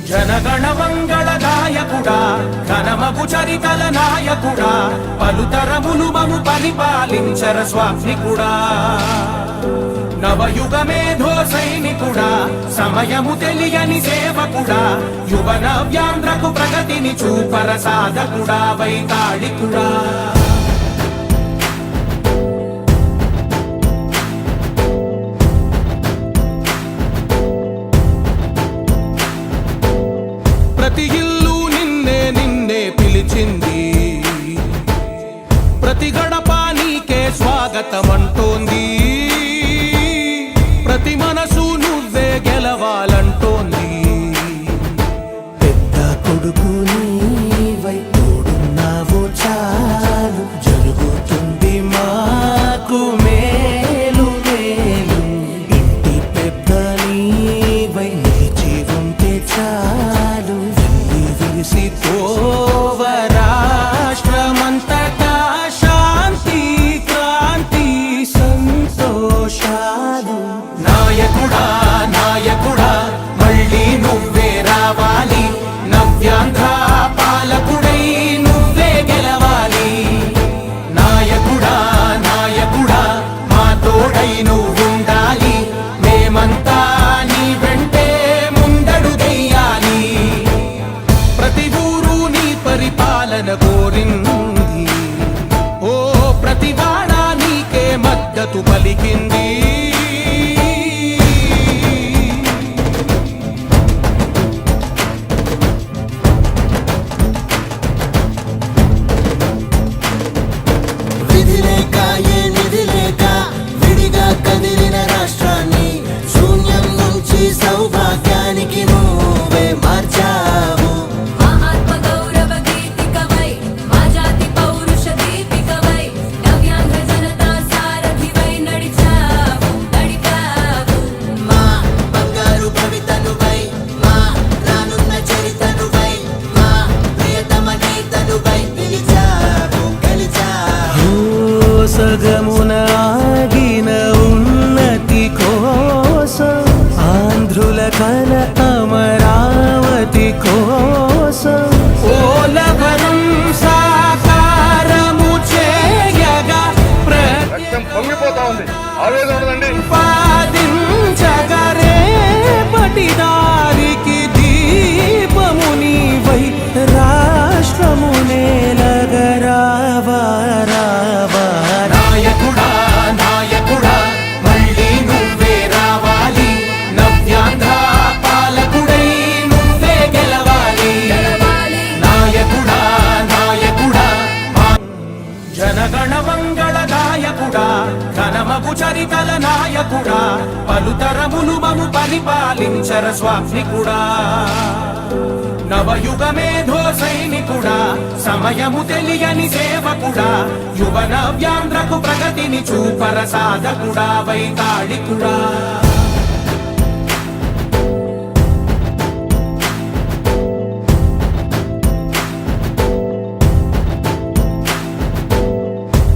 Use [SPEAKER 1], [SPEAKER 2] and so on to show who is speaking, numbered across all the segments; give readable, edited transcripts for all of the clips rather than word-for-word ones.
[SPEAKER 1] జనగణ మంగళ గాయకుడా ఘనమగు చరితల నాయకుడా పలుతరములు మము పరిపాలించర స్వామికుడా నవయుగ మేధో సైనికుడా సమయము తెలియని సేవకుడా యువన వ్యాంధ్రకు ప్రగతిని చూపర సాధకుడా వైతాళికుడా ప్రతి ఇల్లు నిన్నే నిన్నే పిలిచింది ప్రతి గడప నీకే స్వాగతమంటోంది ప్రతి మనసు నువ్వే గెలవాలంటోంది
[SPEAKER 2] పెద్ద కొడుకు నీవై తోడున్నావు చాలు జరుగుతుంది మాకు మేలు మేలు ఇంటి పెద్ద నీవై నిలిచి ఉంటే చాలు విరిసి పోవ రాష్ట్రమంతటా శాంతి క్రాంతి సంతోషాలు
[SPEAKER 1] నాయకుడా నాయకుడా మళ్ళీ నువ్వే రావాలి నవ్యాంధ్ర పాలకుడై నువ్వే గెలవాలి నాయకుడా నాయకుడా మా తోడై నువ్వుండాలి మేమంతా నీ వెంటే ముందడుగెయ్యాలి ప్రతి ఊరు నీ పరిపాలన కోరింది ఓ ప్రతి వాడ నీకే మద్దతు పలికింది
[SPEAKER 2] విధి లేక ఏ నిధి లేక విడిగా కదిలిన రాష్ట్రాన్ని శూన్యం నుంచి సౌభాగ్యానికి నువ్వే మార్చావు
[SPEAKER 3] ఆత్మ గౌరవ గీతికవై మా జాతి పౌరుష దీపికవై నవ్యాంధ్ర జనతా సారథివై నడిచావు
[SPEAKER 2] మా బంగారు భవితనువై మా రానున్న చరితనువై మా ప్రియతమ గీతనువై పిలిచావు గెలిచావు సగమున ఆగిన ఉన్నతి కోసం ఆంధ్రుల కల అమరావతి కోసం
[SPEAKER 1] పోలవరం సాకారము చేయగా
[SPEAKER 4] రక్తం పొంగిపోతా ఉంది. ఆవేదన ఉండదండి.
[SPEAKER 1] ప్రతిపాదించగరే పటి దారికి దీపము నీవై రాష్ట్రము నేలగరావా రావా నాయకుడా నాయకుడా మళ్ళీ నువ్వే రావాలి నవ్యాంధ్ర పాలకుడై నువ్వే గెలవాలి నాయకుడా నాయకుడా జనగణ మంగళ గాయకుడా ఘనమగు చరితల నాయకుడా పలుతరములు మము పరిపాలించర స్వామికుడా నవయుగ మేధో సైనికుడా సమయము తెలియని సేవకుడా యువన వ్యాంధ్రకు ప్రగతిని చూపర సాధకుడా వైతాళికుడా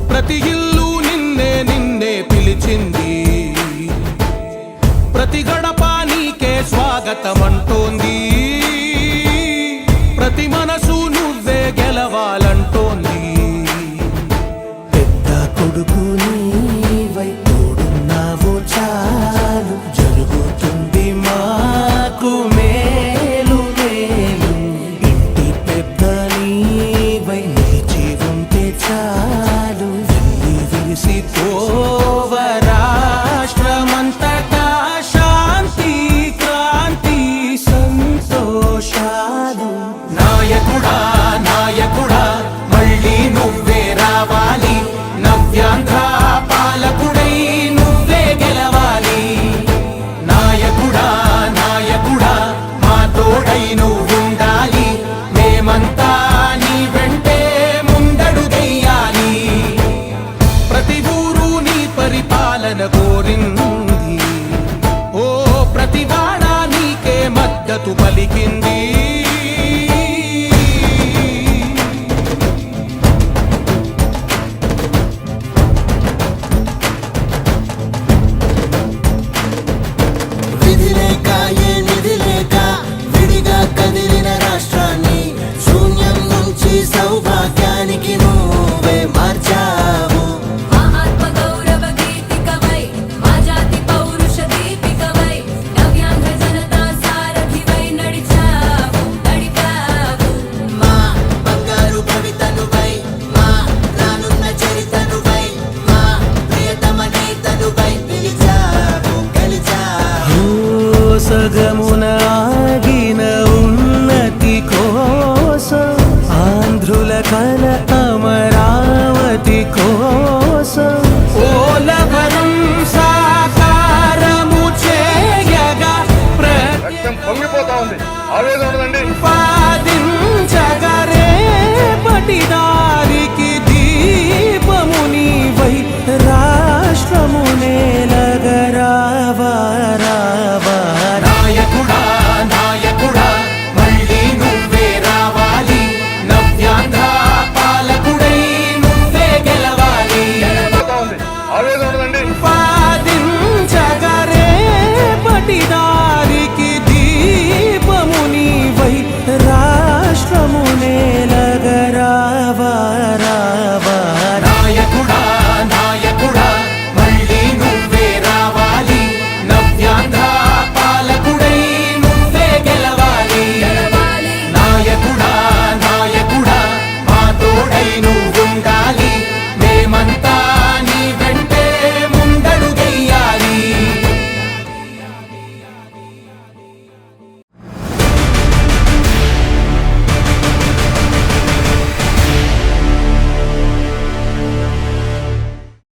[SPEAKER 1] ప్రతి ఇల్లు నిన్నే నిన్నే పిలిచింది ప్రతి గడప నీకే స్వాగతమంటోంది ప్రతి మనసు నువ్వే గెలవాలంటోంది
[SPEAKER 2] పెద్ద కొడుకు నీవై తోడున్నావు చాలు జరుగుతుంది మాకు మేలు మేలు ఇంటి పెద్ద నీవై నిలిచి ఉంటే చాలు విరిసి పోవ రాష్ట్రమంతటా శాంతి క్రాంతి సంతోషాలు
[SPEAKER 1] నాయకుడా నాయకుడా మళ్ళీ నువ్వే రావాలి నవ్యాంధ్ర పాలకుడై నువ్వే గెలవాలి నాయకుడా నాయకుడా మా తోడై నువ్వుండాలి మేమంతా నీ వెంటే ముందడుగెయ్యాలి ప్రతి ఊరు నీ పరిపాలన కోరింది ఓ ప్రతి వాడ నీకే మద్దతు పలికింది
[SPEAKER 2] విధి లేక ఏ నిధి లేక విడిగా
[SPEAKER 4] ఉంది, ఆవేదన ఉండదండి.
[SPEAKER 2] పాదించగరేపటి దారికి దీపము నీవై రాష్ట్రము నేలగరావాలి.